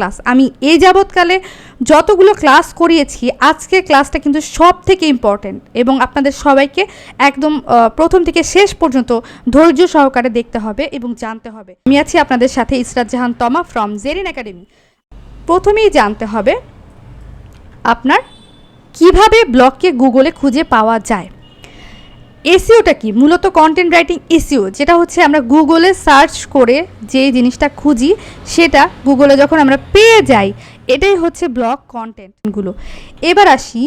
Class আমি এই যাবৎকালে যতগুলো ক্লাস করিয়েছি আজকের ক্লাসটা কিন্তু সব থেকে ইম্পর্টেন্ট এবং আপনাদের সবাইকে একদম প্রথম থেকে শেষ পর্যন্ত ধৈর্য সহকারে দেখতে হবে এবং জানতে হবে। আমি আছি আপনাদের সাথে ইসরাত জাহান তমা ফ্রম জেরিন একাডেমি। প্রথমেই জানতে হবে আপনার কিভাবে ব্লগকে গুগলে খুঁজে পাওয়া যায়। এসইওটা কি? মূলত কন্টেন্ট রাইটিং এসইও, যেটা হচ্ছে আমরা গুগলে সার্চ করে যে জিনিসটা খুঁজি সেটা গুগলে যখন আমরা পেয়ে যাই, এটাই হচ্ছে ব্লগ কন্টেন্টগুলো। এবার আসি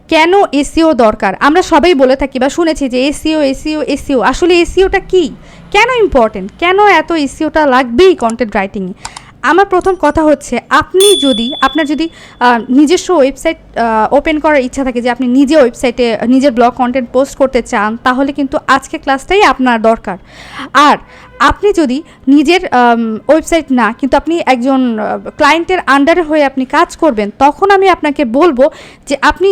কেন এসইও দরকার। আমরা সবাই বলে থাকি বা শুনেছি যে এসইও এসইও এসইও, আসলে এসইওটা কি, কেন ইম্পর্টেন্ট, কেন এত এসইওটা লাগবেই কন্টেন্ট রাইটিংয়ে। আমার প্রথম কথা হচ্ছে আপনার যদি নিজস্ব ওয়েবসাইট ওপেন করার ইচ্ছা থাকে, যে আপনি নিজে ওয়েবসাইটে নিজের ব্লগ কন্টেন্ট পোস্ট করতে চান, তাহলে কিন্তু আজকে ক্লাসটাই আপনার দরকার। আর আপনি যদি নিজের ওয়েবসাইট না, কিন্তু আপনি একজন ক্লায়েন্টের আন্ডারে হয়ে আপনি কাজ করবেন, তখন আমি আপনাকে বলবো যে আপনি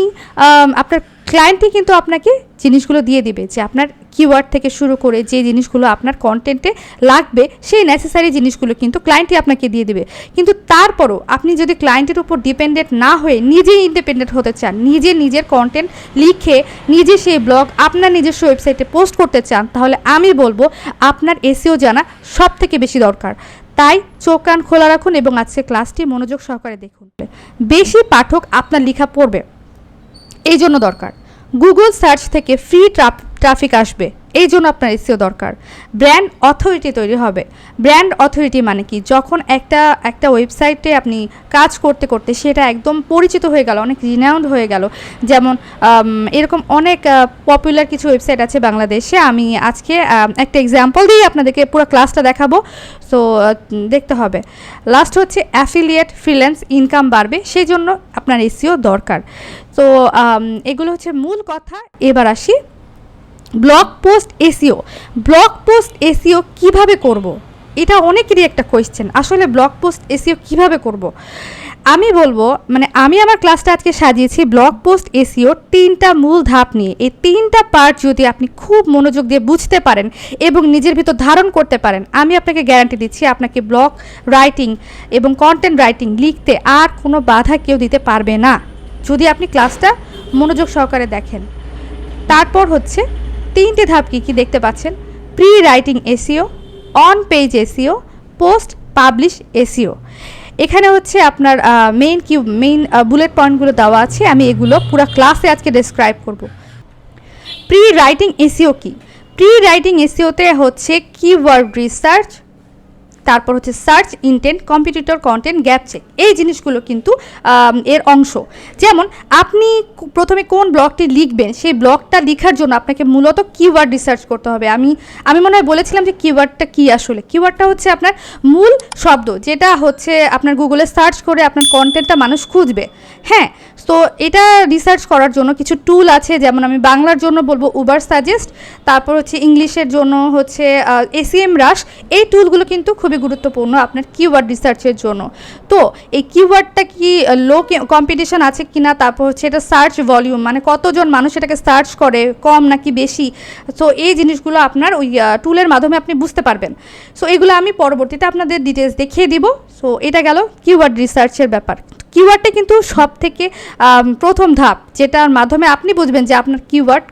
আপনার ক্লায়েন্টই কিন্তু আপনাকে জিনিসগুলো দিয়ে দিবে, যে আপনার কিওয়ার্ড থেকে শুরু করে যে জিনিসগুলো আপনার কন্টেন্টে লাগবে সেই নেসেসারি জিনিসগুলো কিন্তু ক্লায়েন্টই আপনাকে দিয়ে দিবে। কিন্তু তারপরও আপনি যদি ক্লায়েন্টের উপর ডিপেন্ডেন্ট না হয়ে নিজেই ইন্ডিপেন্ডেন্ট হতে চান, নিজের কন্টেন্ট লিখে নিজে সেই ব্লগ আপনার নিজস্ব ওয়েবসাইটে পোস্ট করতে চান, তাহলে আমি বলবো আপনার এসইও জানা সব থেকে বেশি দরকার। তাই চোখ কান খোলা রাখুন এবং আজকে ক্লাসটি মনোযোগ সহকারে দেখুন। বেশি পাঠক আপনার লেখা পড়বে, এই জন্য দরকার। গুগল সার্চ থেকে ফ্রি ট্রাফিক আসবে, এই জন্য আপনার এসইও দরকার। ব্র্যান্ড অথরিটি তৈরি হবে। ব্র্যান্ড অথরিটি মানে কি? যখন একটা ওয়েবসাইটে আপনি কাজ করতে করতে সেটা একদম পরিচিত হয়ে গেল, অনেক রিনাউন্ড হয়ে গেল, যেমন এরকম অনেক পপুলার কিছু ওয়েবসাইট আছে বাংলাদেশে। আমি আজকে একটা এক্সাম্পল দিয়ে আপনাদেরকে পুরো ক্লাসটা দেখাবো, সো দেখতে হবে। লাস্ট হচ্ছে অ্যাফিলিয়েট ফ্রিল্যান্স ইনকাম বাড়বে, সেই জন্য আপনার এসইও দরকার। তো এগুলো হচ্ছে মূল কথা। এবার আসি blog post SEO. Blog post SEO কীভাবে করব? এটা অনেকেরই একটা কোয়েশ্চেন, আসলে ব্লগ পোস্ট এসইও কীভাবে করব। আমি বলবো, আমি আমার ক্লাসটা আজকে সাজিয়েছি ব্লগ পোস্ট এসইও 3টা মূল ধাপ নিয়ে। এই 3টা পার্ট যদি আপনি খুব মনোযোগ দিয়ে বুঝতে পারেন এবং নিজের ভিতর ধারণ করতে পারেন, আমি আপনাকে গ্যারান্টি দিচ্ছি আপনাকে ব্লগ রাইটিং এবং কন্টেন্ট রাইটিং লিখতে আর কোনো বাধা কেউ দিতে পারবে না, যদি আপনি ক্লাসটা মনোযোগ সহকারে দেখেন। তারপর হচ্ছে 3টে ধাপ কি দেখতে পাচ্ছেন: pre writing SEO, on page SEO, post publish SEO. এখানে হচ্ছে আপনার মেইন বুলেট পয়েন্টগুলো দেওয়া আছে, আমি এগুলো পুরো ক্লাসে আজকে ডেসক্রাইব করব। প্রি রাইটিং এসইও কি? প্রি রাইটিং এসইওতে হচ্ছে কিওয়ার্ড রিসার্চ, তারপর হচ্ছে search intent, competitor content, gap check, এই জিনিসগুলো কিন্তু এর অংশ। যেমন আপনি প্রথমে কোন ব্লগটি লিখবেন, সেই ব্লগটা লেখার জন্য আপনাকে মূলত কিওয়ার্ড রিসার্চ করতে হবে। আমি মনে হয় বলেছিলাম যে কিওয়ার্ডটা কি। আসলে কিওয়ার্ডটা হচ্ছে আপনার মূল শব্দ, যেটা হচ্ছে আপনার গুগলে সার্চ করে আপনার কন্টেন্টটা মানুষ খুঁজবে। হ্যাঁ, তো এটা রিসার্চ করার জন্য কিছু টুল আছে, যেমন আমি বাংলার জন্য বলবো উবার সাজেস্ট, তারপর হচ্ছে ইংলিশের জন্য হচ্ছে SEMrush। এই টুলগুলো কিন্তু খুবই গুরুত্বপূর্ণ আপনার কিওয়ার্ড রিসার্চের জন্য। তো এই কিওয়ার্ডটা কি লো কম্পিটিশন আছে কিনা, তারপর হচ্ছে এটা সার্চ ভলিউম, মানে কতজন মানুষ এটাকে সার্চ করে, কম নাকি বেশি। সো এই জিনিসগুলো আপনার ওই টুলের মাধ্যমে আপনি বুঝতে পারবেন। সো এগুলো আমি পরবর্তীতে আপনাদের ডিটেলস দেখিয়ে দিব। সো এটা গেল কিওয়ার্ড রিসার্চের ব্যাপার। কিওয়ার্ডটা কিন্তু সব থেকে প্রথম ধাপ, যেটার মাধ্যমে আপনি বুঝবেন যে আপনার কিওয়ার্ড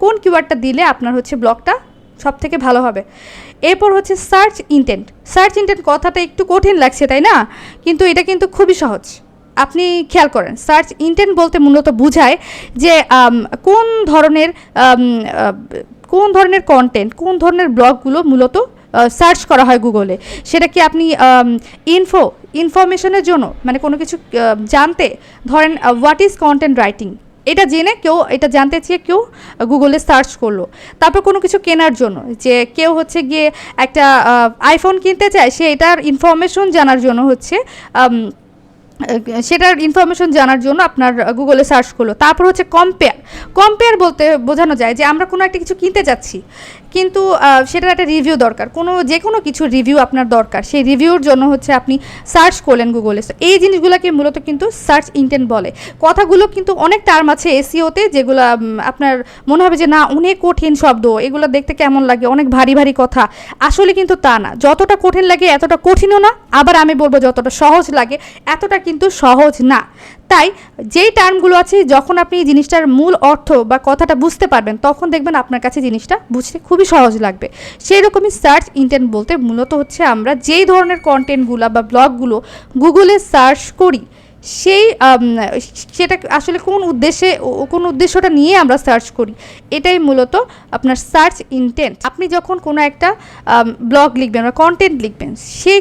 কোন কিওয়ার্ডটা দিলে আপনার হচ্ছে ব্লগটা সব থেকে ভালো হবে। এরপর হচ্ছে সার্চ ইনটেন্ট। সার্চ ইনটেন্ট কথাটা একটু কঠিন লাগছে, তাই না? কিন্তু এটা কিন্তু খুবই সহজ। আপনি খেয়াল করেন, সার্চ ইনটেন্ট বলতে মূলত বোঝায় যে কোন ধরনের কন্টেন্ট, কোন ধরনের ব্লগগুলো মূলত সার্চ করা হয় গুগলে। সেটা কি আপনি ইনফরমেশনের জন্য, মানে কোনো কিছু জানতে, ধরেন হোয়াট ইজ কন্টেন্ট রাইটিং, এটা জেনে এটা জানতে চেয়ে কেউ গুগলে সার্চ করলো। তারপর কোনো কিছু কেনার জন্য, যে কেউ হচ্ছে গিয়ে একটা আইফোন কিনতে চায়, সে এটার ইনফরমেশন জানার জন্য হচ্ছে সেটার ইনফরমেশন জানার জন্য আপনার গুগলে সার্চ করলো। তারপর হচ্ছে কম্পেয়ার বলতে বোঝানো যায় যে আমরা কোনো একটা কিছু কিনতে যাচ্ছি, কিন্তু সেটার একটা রিভিউ দরকার, যে কোনো কিছু রিভিউ আপনার দরকার, সেই রিভিউর জন্য হচ্ছে আপনি সার্চ করলেন গুগলে। তো এই জিনিসগুলোকে মূলত কিন্তু সার্চ ইন্টেন্ট বলে। কথাগুলো কিন্তু অনেক টার্ম আছে এসইওতে যেগুলো আপনার মনে হবে যে না অনেক কঠিন শব্দ, এগুলো দেখতে কেমন লাগে, অনেক ভারী ভারী কথা। আসলে কিন্তু তা না, যতটা কঠিন লাগে এতটা কঠিনও না, আবার আমি বলবো যতটা সহজ লাগে এতটা কিন্তু সহজ না। তাই যেই টার্মগুলো আছে যখন আপনি জিনিসটার মূল অর্থ বা কথাটা বুঝতে পারবেন তখন দেখবেন আপনার কাছে জিনিসটা বুঝতে খুবই সহজ লাগবে। সেই রকমই সার্চ ইন্টেন্ট বলতে মূলত হচ্ছে আমরা যেই ধরনের কন্টেন্টগুলো বা ব্লগগুলো গুগলে সার্চ করি সেই সেটা আসলে কোন উদ্দেশ্যটা নিয়ে আমরা সার্চ করি, এটাই মূলত আপনার সার্চ ইন্টেন্ট। আপনি যখন কোনো একটা ব্লগ লিখবেন বা কন্টেন্ট লিখবেন, সেই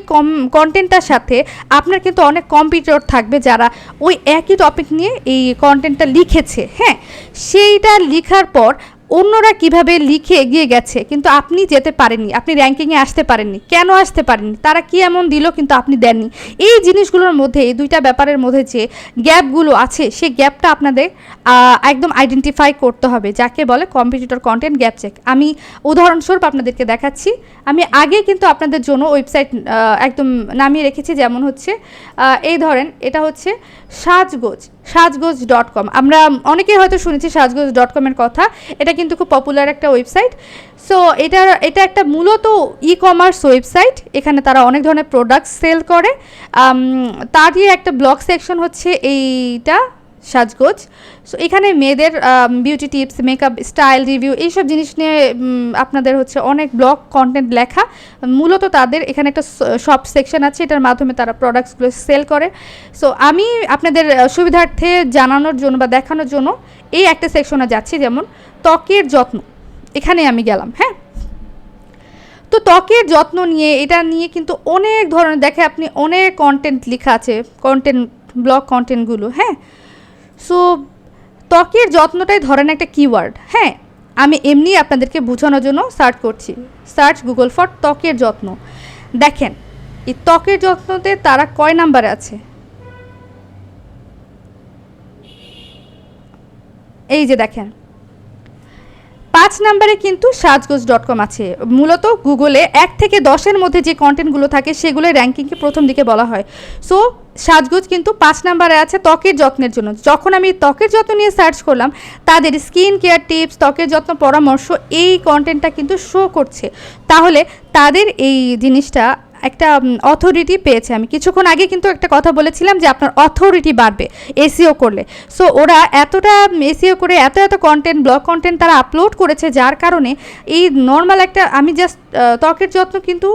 কন্টেন্টটার সাথে আপনার কিন্তু অনেক কম্পিটিটর থাকবে যারা ওই একই টপিক নিয়ে এই কন্টেন্টটা লিখেছে। হ্যাঁ, সেইটা লেখার পর অন্যরা কিভাবে লিখে এগিয়ে গেছে কিন্তু আপনি যেতে পারেননি, আপনি র্যাঙ্কিংয়ে আসতে পারেননি। কেন আসতে পারেননি? তারা কি এমন দিল কিন্তু আপনি দেননি। এই জিনিসগুলোর মধ্যে, এই দুইটা ব্যাপারের মধ্যে যে গ্যাপগুলো আছে সেই গ্যাপটা আপনাদের একদম আইডেন্টিফাই করতে হবে, যাকে বলে কম্পিটিটর কন্টেন্ট গ্যাপ চেক। আমি উদাহরণস্বরূপ আপনাদেরকে দেখাচ্ছি। আমি আগে কিন্তু আপনাদের জন্য ওয়েবসাইট একদম নামিয়ে রেখেছি, যেমন হচ্ছে এই ধরেন এটা হচ্ছে সাজগোজ.com। আমরা অনেকেই হয়তো শুনেছি সাজগোজ.com-এর কথা। এটা কিন্তু খুব পপুলার একটা ওয়েবসাইট। সো এটা একটা মূলত ই কমার্স ওয়েবসাইট। এখানে তারা অনেক ধরনের প্রোডাক্ট সেল করে। তারই একটা ব্লগ সেকশন হচ্ছে এইটা সাজগোজ। সো এখানে মেয়েদের beauty tips, makeup, style, review এইসব জিনিস নিয়ে আপনাদের হচ্ছে অনেক ব্লগ কন্টেন্ট লেখা। মূলত তাদের এখানে একটা শপ সেকশন আছে, এটার মাধ্যমে তারা প্রোডাক্টসগুলো সেল করে। সো আমি আপনাদের সুবিধার্থে জানানোর জন্য বা দেখানোর জন্য এই একটা সেকশনে যাচ্ছি, যেমন ত্বকের যত্ন। এখানে আমি গেলাম। হ্যাঁ, তো ত্বকের যত্ন নিয়ে এটা নিয়ে কিন্তু অনেক ধরনের দেখে আপনি অনেক কন্টেন্ট লেখা আছে, ব্লগ কন্টেন্টগুলো। হ্যাঁ, সো ত্বকের যত্নটাই ধরেন একটা কিওয়ার্ড। হ্যাঁ, আমি এমনি আপনাদেরকে বোঝানোর জন্য সার্চ করছি, সার্চ গুগল ফর ত্বকের যত্ন। দেখেন এই ত্বকের যত্নতে তারা কয় নাম্বারে আছে, এই যে দেখেন 5 নম্বরে কিন্তু সাজগোজ.com আছে। মূলত গুগলে 1 থেকে 10-এর মধ্যে যে কন্টেন্টগুলো থাকে সেগুলো র্যাঙ্কিংকে প্রথম দিকে বলা হয়। সো সাজগোজ কিন্তু 5 নম্বরে আছে ত্বকের যত্নের জন্য। যখন আমি ত্বকের যত্ন নিয়ে সার্চ করলাম, তাদের স্কিন কেয়ার টিপস, ত্বকের যত্ন পরামর্শ, এই কন্টেন্টটা কিন্তু শো করছে। তাহলে তাদের এই জিনিসটা একটা অথরিটি পেয়েছে। আমি কিছুক্ষণ আগে কিন্তু একটা কথা বলেছিলাম যে আপনার অথরিটি বাড়বে এসইও করলে। সো ওরা এতটা এসইও করে এত কন্টেন্ট, ব্লগ কন্টেন্ট তারা আপলোড করেছে, যার কারণে এই নর্মাল একটা আমি জাস্ট ত্বকের যত্ন কিন্তু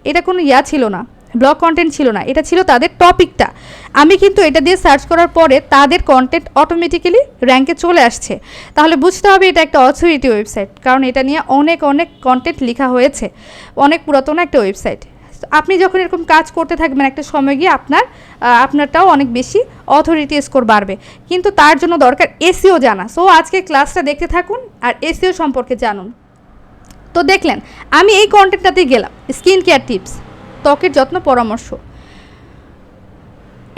এটা কোনো ছিল না, ব্লগ কন্টেন্ট ছিল না, এটা ছিল তাদের টপিকটা। আমি কিন্তু এটা দিয়ে সার্চ করার পরে তাদের কন্টেন্ট অটোমেটিক্যালি র্যাঙ্কে চলে আসছে। তাহলে বুঝতে হবে এটা একটা অথরিটি ওয়েবসাইট, কারণ এটা নিয়ে অনেক কন্টেন্ট লেখা হয়েছে, অনেক পুরাতন একটা ওয়েবসাইট। আপনি যখন এরকম কাজ করতে থাকবেন একটা সময় গিয়ে আপনারটাও অনেক বেশি অথরিটি স্কোর বাড়বে, কিন্তু তার জন্য দরকার এসইও জানা। সো আজকে ক্লাসটা দেখতে থাকুন আর এসইও সম্পর্কে জানুন। তো দেখলেন আমি এই কন্টেন্টটাতেই গেলাম, স্কিন কেয়ার টিপস, ত্বকের যত্ন পরামর্শ।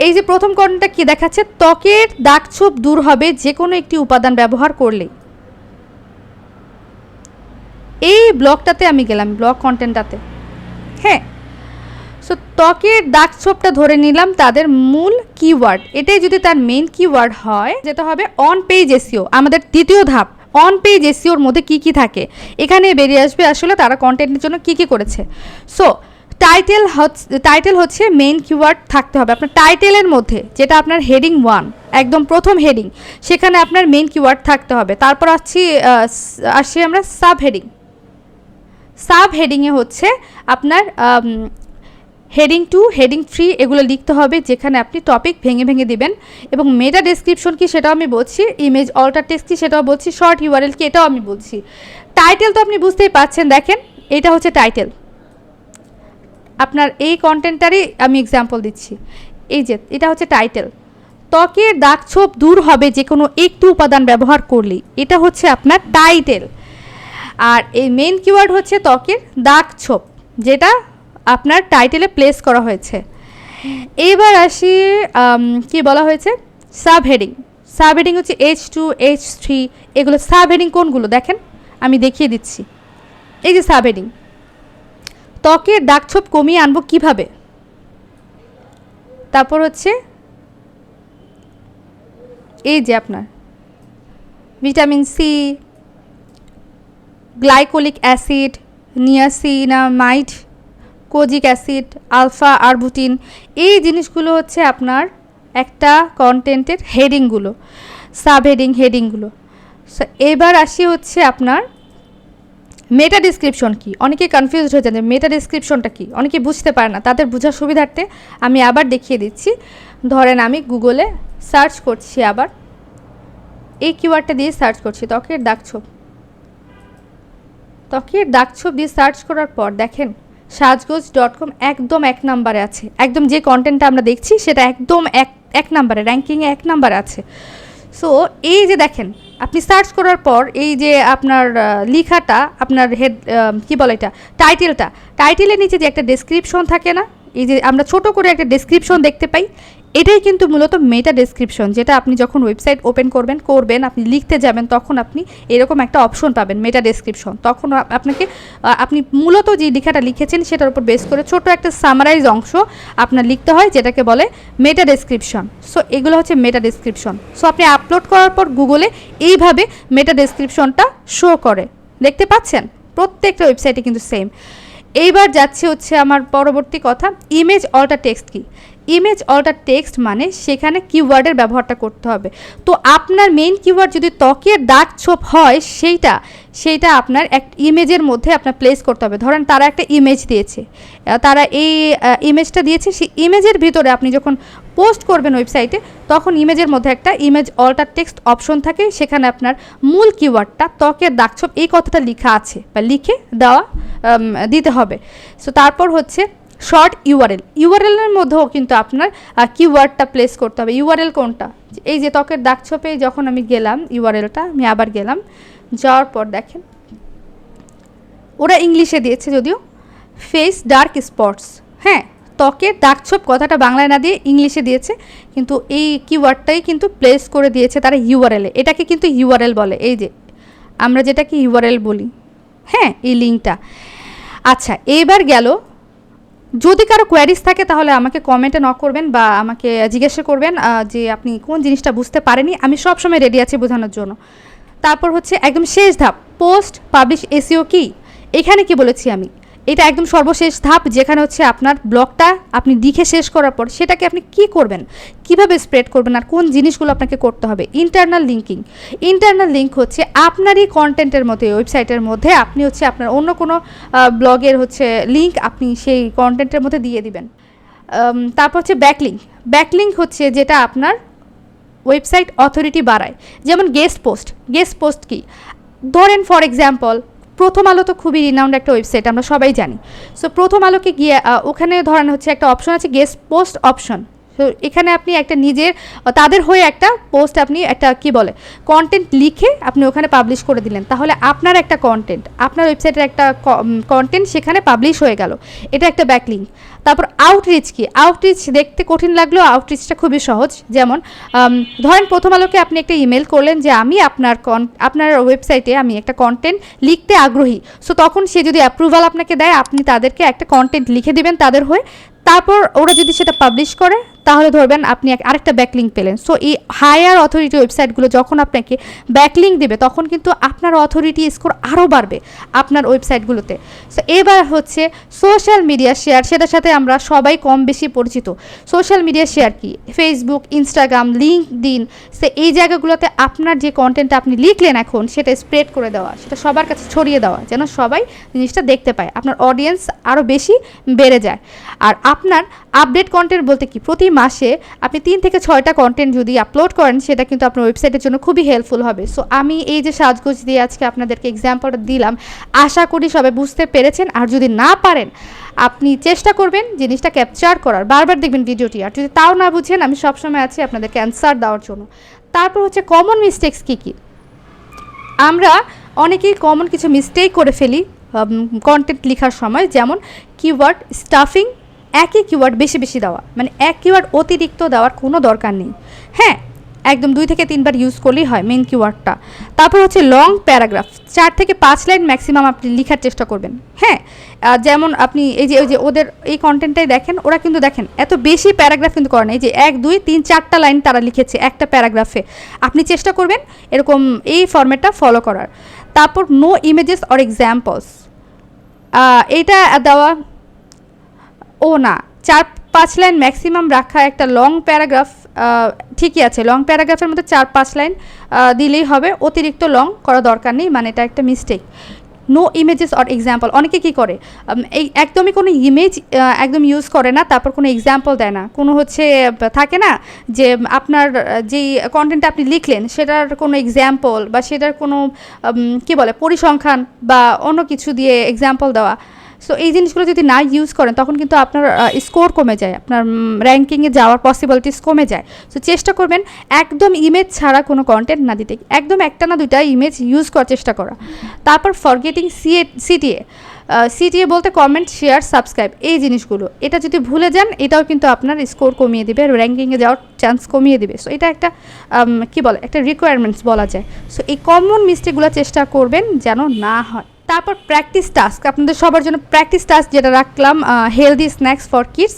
এই যে প্রথম কন্টেন্টটা কি দেখাচ্ছে, ত্বকের দাগছোপ দূর হবে যে কোনো একটি উপাদান ব্যবহার করলেই। এই ব্লগটাতে আমি গেলাম, ব্লগ কন্টেন্টটাতে। হ্যাঁ, সো ত্বকের দাগছোপটা ধরে নিলাম তাদের মূল কিওয়ার্ড। এটাই যদি তার মেইন কিওয়ার্ড হয়, যেটা হবে অন পেজ এসইও। আমাদের দ্বিতীয় ধাপ, অন পেজ এসইওর মধ্যে কি কি থাকে এখানে বেরিয়ে আসবে আসলে তারা কন্টেন্টের জন্য কি কি করেছে। সো টাইটেল হচ্ছে মেইন কিওয়ার্ড থাকতে হবে আপনার টাইটেলের মধ্যে, যেটা আপনার হেডিং 1 একদম প্রথম হেডিং, সেখানে আপনার মেইন কিওয়ার্ড থাকতে হবে। তারপর আসছি আমরা সাব হেডিংয়ে হচ্ছে আপনার হেডিং 2, হেডিং 3 এগুলো লিখতে হবে, যেখানে আপনি টপিক ভেঙে ভেঙে দিবেন। এবং মেটা ডেসক্রিপশন কি সেটাও আমি বলছি, ইমেজ অল্টার টেক্সট কি সেটাও বলছি, শর্ট ইউআরএল কি এটাও আমি বলছি। টাইটেল তো আপনি বুঝতেই পাচ্ছেন, দেখেন এটা হচ্ছে টাইটেল। আপনার এই কন্টেন্টটারই আমি এক্সাম্পল দিচ্ছি, এই যে এটা হচ্ছে টাইটেল, ত্বকের দাগছোপ দূর হবে যে কোনো একটি উপাদান ব্যবহার করলেই, এটা হচ্ছে আপনার টাইটেল। আর এই মেইন কিওয়ার্ড হচ্ছে ত্বকের দাগছোপ, যেটা আপনার টাইটেলে প্লেস করা হয়েছে। এইবার আসি কি বলা হয়েছে, সাব হেডিং। সাব হেডিং হচ্ছে H2 H3, এগুলো সাব হেডিং কোনগুলো দেখেন, আমি দেখিয়ে দিচ্ছি। এই যে সাব হেডিং, ত্বকের দাগছোপ কমিয়ে আনবো কিভাবে, তারপর হচ্ছে এই যে আপনার vitamin C, glycolic acid, niacinamide, kojic acid, alpha arbutin, এই জিনিসগুলো হচ্ছে আপনার একটা কন্টেন্টের হেডিংগুলো, সাব হেডিংগুলো। সো এবার আসি হচ্ছে আপনার মেটা ডিসক্রিপশন কি। অনেকে কনফিউজড হয়ে যান যে মেটা ডিসক্রিপশনটা কি, অনেকে বুঝতে পারে না, তাদের বোঝার সুবিধার্থে আমি আবার দেখিয়ে দিচ্ছি। ধরেন আমি গুগলে সার্চ করছি, আবার এই কিওয়ার্ডটা দিয়ে সার্চ করছি ত্বকের দাগছোপ দিয়ে সার্চ করার পর দেখেন সাজগোজ.com একদম 1 নম্বরে আছে, একদম যে কন্টেন্টটা আমরা দেখছি সেটা একদম এক নম্বরে, র্যাঙ্কিংয়ে 1 নম্বরে আছে। সো এই যে দেখেন আপনি সার্চ করার পর এই যে আপনার লেখাটা, আপনার হেড কী বলে এটা, টাইটেলের নিচে যে একটা ডেসক্রিপশন থাকে না, এই যে আমরা ছোট করে একটা ডেসক্রিপশন দেখতে পাই, এটাই কিন্তু মূলত মেটা ডেসক্রিপশন, যেটা আপনি যখন ওয়েবসাইট ওপেন করবেন আপনি লিখতে যাবেন তখন আপনি এরকম একটা অপশন পাবেন মেটা ডেসক্রিপশন। তখন আপনাকে আপনি মূলত যে লেখাটা লিখেছেন সেটার উপর বেস করে ছোট একটা সামারাইজ অংশ আপনার লিখতে হয়, যেটাকে বলে মেটা ডেসক্রিপশন। সো এগুলো হচ্ছে মেটা ডেসক্রিপশন। সো আপনি আপলোড করার পর গুগলে এইভাবে মেটা ডেসক্রিপশনটা শো করে, দেখতে পাচ্ছেন প্রত্যেকটা ওয়েবসাইটে কিন্তু সেম। এইবার যাচ্ছে হচ্ছে আমার পরবর্তী কথা, ইমেজ অল্টার টেক্সট কি। ইমেজ অল্টার টেক্সট মানে সেখানে কিওয়ার্ডের ব্যবহারটা করতে হবে। তো আপনার মেইন কিওয়ার্ড যদি ত্বকের দাগছোপ হয়, সেইটা আপনার এক ইমেজের মধ্যে আপনার প্লেস করতে হবে। ধরেন তারা একটা ইমেজ দিয়েছে, তারা এই ইমেজটা দিয়েছে, সেই ইমেজের ভিতরে আপনি যখন পোস্ট করবেন ওয়েবসাইটে, তখন ইমেজের মধ্যে একটা ইমেজ অল্টার টেক্সট অপশন থাকে, সেখানে আপনার মূল কিওয়ার্ডটা ত্বকের দাগছোপ এই কথাটা লেখা আছে বা লিখে দিতে হবে। সো তারপর হচ্ছে শর্ট ইউআরএলের মধ্যেও কিন্তু আপনার কিওয়ার্ডটা প্লেস করতে হবে। ইউআরএল কোনটা, এই যে ত্বকের দাগছোপে যখন আমি গেলাম, ইউআরএলটা আমি আবার গেলাম, যাওয়ার পর দেখেন ওরা ইংলিশে দিয়েছে যদিও, ফেস ডার্ক স্পটস, হ্যাঁ ত্বকের দাগছোপ কথাটা বাংলায় না দিয়ে ইংলিশে দিয়েছে, কিন্তু এই কিওয়ার্ডটাই কিন্তু প্লেস করে দিয়েছে তারা ইউআরএলে। এটাকে কিন্তু ইউআরএল বলে, এই যে আমরা যেটাকে ইউআরএল বলি, হ্যাঁ এই লিঙ্কটা। আচ্ছা এবার গেল, যদি কারো কোয়ারিজ থাকে তাহলে আমাকে কমেন্টে নক করবেন বা আমাকে জিজ্ঞাসা করবেন যে আপনি কোন জিনিসটা বুঝতে পারেনি, আমি সবসময় রেডি আছি বোঝানোর জন্য। তারপর হচ্ছে একদম শেষ ধাপ, পোস্ট পাবলিশ এসইও কি। এখানে কি বলেছি আমি, এটা একদম সর্বশেষ ধাপ, যেখানে হচ্ছে আপনার ব্লগটা আপনি লিখে শেষ করার পর সেটাকে আপনি কি করবেন, কিভাবে স্প্রেড করবেন আর কোন জিনিসগুলো আপনাকে করতে হবে। ইন্টারনাল লিঙ্ক হচ্ছে আপনারই কন্টেন্টের মধ্যে, ওয়েবসাইটের মধ্যে আপনি হচ্ছে আপনার অন্য কোনো ব্লগের হচ্ছে লিঙ্ক আপনি সেই কন্টেন্টের মধ্যে দিয়ে দিবেন। তারপর হচ্ছে ব্যাকলিঙ্ক হচ্ছে যেটা আপনার ওয়েবসাইট অথরিটি বাড়ায়, যেমন গেস্ট পোস্ট কি, ধরেন ফর এক্সাম্পল প্রথম আলো তো খুবই রিনাউন্ড একটা ওয়েবসাইট, আমরা সবাই জানি। সো প্রথম আলোকে গিয়ে ওখানে ধরেন হচ্ছে একটা অপশন আছে গেস্ট পোস্ট অপশন। তো এখানে আপনি একটা নিজের তাদের হয়ে একটা পোস্ট, আপনি একটা কি বলে কন্টেন্ট লিখে আপনি ওখানে পাবলিশ করে দিলেন, তাহলে আপনার একটা কন্টেন্ট, আপনার ওয়েবসাইটের একটা কন্টেন্ট সেখানে পাবলিশ হয়ে গেল, এটা একটা ব্যাকলিঙ্ক। তারপর আউটরিচ দেখতে কঠিন লাগলেও আউটরিচটা খুবই সহজ। যেমন ধরেন প্রথম আলোকে আপনি একটা ইমেল করলেন যে আমি আপনার ওয়েবসাইটে আমি একটা কন্টেন্ট লিখতে আগ্রহী। সো তখন সে যদি অ্যাপ্রুভাল আপনাকে দেয়, আপনি তাদেরকে একটা কন্টেন্ট লিখে দিবেন তাদের হয়ে, তারপর ওরা যদি সেটা পাবলিশ করে তাহলে ধরবেন আপনি আরেকটা ব্যাকলিঙ্ক পেলেন। সো এই হায়ার অথরিটি ওয়েবসাইটগুলো যখন আপনাকে ব্যাকলিঙ্ক দেবে তখন কিন্তু আপনার অথরিটি স্কোর আরও বাড়বে আপনার ওয়েবসাইটগুলোতে। সো এবার হচ্ছে সোশ্যাল মিডিয়া শেয়ার, সেটার সাথে আমরা সবাই কম বেশি পরিচিত। সোশ্যাল মিডিয়া শেয়ার কি, ফেসবুক, ইনস্টাগ্রাম, লিঙ্কডইন, সে এই জায়গাগুলোতে আপনার যে কন্টেন্টটা আপনি লিখলেন এখন সেটা স্প্রেড করে দেওয়া, সেটা সবার কাছে ছড়িয়ে দেওয়া, যেন সবাই জিনিসটা দেখতে পায়, আপনার অডিয়েন্স আরও বেশি বেড়ে যায়। আর আপনার আপডেট কন্টেন্ট বলতে কি, প্রতি মাসে আপনি 3 থেকে 6টা কন্টেন্ট যদি আপলোড করেন সেটা কিন্তু আপনার ওয়েবসাইটের জন্য খুবই হেল্পফুল হবে। সো আমি এই যে সাজগোজ দিয়ে আজকে আপনাদেরকে এক্সাম্পলটা দিলাম, আশা করি সবাই বুঝতে পেরেছেন। আর যদি না পারেন আপনি চেষ্টা করবেন জিনিসটা ক্যাপচার করার, বারবার দেখবেন ভিডিওটি, আর যদি তাও না বুঝেন আমি সবসময় আছি আপনাদেরকে অ্যান্সার দেওয়ার জন্য। তারপর হচ্ছে কমন মিস্টেক্স কী, আমরা অনেকেই কমন কিছু মিস্টেক করে ফেলি কন্টেন্ট লেখার সময়, যেমন কিওয়ার্ড স্টাফিং একই কিওয়ার্ড বেশি বেশি দেওয়া, মানে এক কিওয়ার্ড অতিরিক্ত দেওয়ার কোনো দরকার নেই। হ্যাঁ, একদম 2 থেকে 3 বার ইউজ করলেই হয় মেন কিওয়ার্ডটা। তারপর হচ্ছে লং প্যারাগ্রাফ, 4 থেকে 5 লাইন ম্যাক্সিমাম আপনি লেখার চেষ্টা করবেন। হ্যাঁ, যেমন আপনি এই যে ওদের এই কন্টেন্টটাই দেখেন, ওরা কিন্তু দেখেন এত বেশি প্যারাগ্রাফ কিন্তু করে না, এই যে 1 2 3 4টা লাইন তারা লিখেছে একটা প্যারাগ্রাফে। আপনি চেষ্টা করবেন এরকম এই ফরম্যাটটা ফলো করার। তারপর নো ইমেজেস অর এক্সাম্পলস, এইটা দেওয়া ও না, 4-5 লাইন ম্যাক্সিমাম রাখা একটা লং প্যারাগ্রাফ ঠিকই আছে। লং প্যারাগ্রাফের মধ্যে 4-5 লাইন দিলেই হবে, অতিরিক্ত লং করা দরকার নেই, মানে এটা একটা mistake. No images or example, অনেকে কী করে এই একদমই কোনো ইমেজ একদম ইউজ করে না, তারপর কোনো এক্সাম্পল দেয় না, কোনো হচ্ছে থাকে না যে আপনার যেই কন্টেন্টটা আপনি লিখলেন সেটার কোনো এক্সাম্পল বা সেটার কোনো কী বলে পরিসংখ্যান বা অন্য কিছু দিয়ে এক্সাম্পল দেওয়া। সো এই জিনিসগুলো যদি না ইউজ করেন তখন কিন্তু আপনার স্কোর কমে যায়, আপনার র্যাঙ্কিংয়ে যাওয়ার পসিবিলিটিস কমে যায়। সো চেষ্টা করবেন একদম ইমেজ ছাড়া কোনো কন্টেন্ট না দিতে, একদম একটা না দুইটা ইমেজ ইউজ করার চেষ্টা করা। তারপর ফরগেটিং সিটিএ বলতে কমেন্ট, শেয়ার, সাবস্ক্রাইব, এই জিনিসগুলো এটা যদি ভুলে যান এটাও কিন্তু আপনার স্কোর কমিয়ে দেবে, র্যাঙ্কিংয়ে যাওয়ার চান্স কমিয়ে দেবে। সো এটা একটা কী বলে একটা রিকোয়ারমেন্টস বলা যায়। সো এই কমন মিস্টেকগুলো চেষ্টা করবেন যেন না হয়। তারপর প্র্যাকটিস টাস্ক, আপনাদের সবার জন্য প্র্যাকটিস টাস্ক যেটা রাখলাম, হেলদি স্ন্যাক্স ফর কিডস,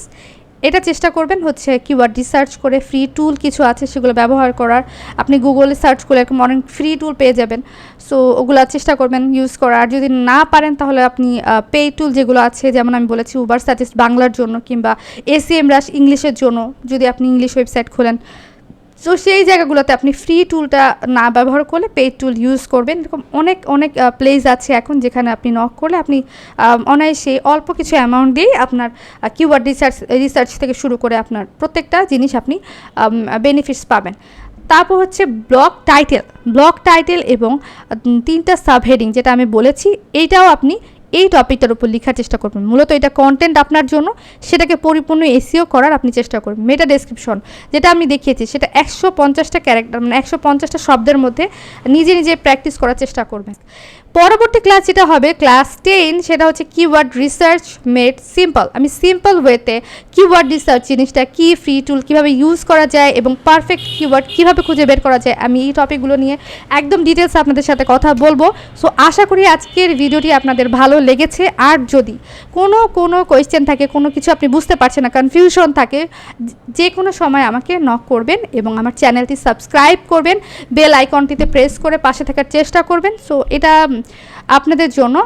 এটা চেষ্টা করবেন হচ্ছে কিওয়ার্ড রিসার্চ করে, ফ্রি টুল কিছু আছে সেগুলো ব্যবহার করার। আপনি গুগলে সার্চ করে এরকম অনেক ফ্রি টুল পেয়ে যাবেন, সো ওগুলো চেষ্টা করবেন ইউজ করার। আর যদি না পারেন তাহলে আপনি পে টুল যেগুলো আছে, যেমন আমি বলেছি উবার সাজেস্ট বাংলার জন্য কিংবা SEMrush ইংলিশের জন্য, যদি আপনি ইংলিশ ওয়েবসাইট খোলেন, সো সেই জায়গাগুলোতে আপনি ফ্রি টুলটা না ব্যবহার করলে পেইড টুল ইউজ করবেন। এরকম অনেক অনেক প্লেস আছে এখন যেখানে আপনি নক করলে আপনি অনায়াসে অল্প কিছু অ্যামাউন্ট দিয়েই আপনার কিওয়ার্ড রিসার্চ থেকে শুরু করে আপনার প্রত্যেকটা জিনিস আপনি বেনিফিটস পাবেন। তারপর হচ্ছে ব্লগ টাইটেল এবং 3টা সাবহেডিং যেটা আমি বলেছি, এইটাও আপনি এই টপিকটার উপর লেখার চেষ্টা করবেন। মূলত এটা কন্টেন্ট আপনার জন্য, সেটাকে পরিপূর্ণ SEO করার আপনি চেষ্টা করবেন। মেটা ডেসক্রিপশন যেটা আমি দেখিয়েছি সেটা 150টা ক্যারেক্টার, মানে 150টা শব্দের মধ্যে নিজে নিজে প্র্যাকটিস করার চেষ্টা করবেন। পরবর্তী ক্লাস যেটা হবে ক্লাস 10, সেটা হচ্ছে কিওয়ার্ড রিসার্চ মেড সিম্পল। আমি সিম্পল ওয়েতে কিওয়ার্ড রিসার্চ জিনিসটা কি, ফ্রি টুল কীভাবে ইউজ করা যায় এবং পারফেক্ট কিওয়ার্ড কীভাবে খুঁজে বের করা যায়, আমি এই টপিকগুলো নিয়ে একদম ডিটেলস আপনাদের সাথে কথা বলবো। সো আশা করি আজকের ভিডিওটি আপনাদের ভালো লেগেছে। আর যদি কোনো কোয়েশ্চেন থাকে, কোনো কিছু আপনি বুঝতে পারছেন না, কনফিউশন থাকে, যে কোনো সময় আমাকে নক করবেন এবং আমার চ্যানেলটি সাবস্ক্রাইব করবেন, বেল আইকনটিতে প্রেস করে পাশে থাকার চেষ্টা করবেন। সো এটা আপনাদের জন্য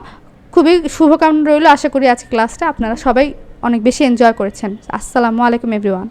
খুবই শুভকামনা রইল। আশা করি আজকে ক্লাসটা আপনারা সবাই অনেক বেশি এনজয় করেছেন। আসসালামু আলাইকুম এভরিওয়ান।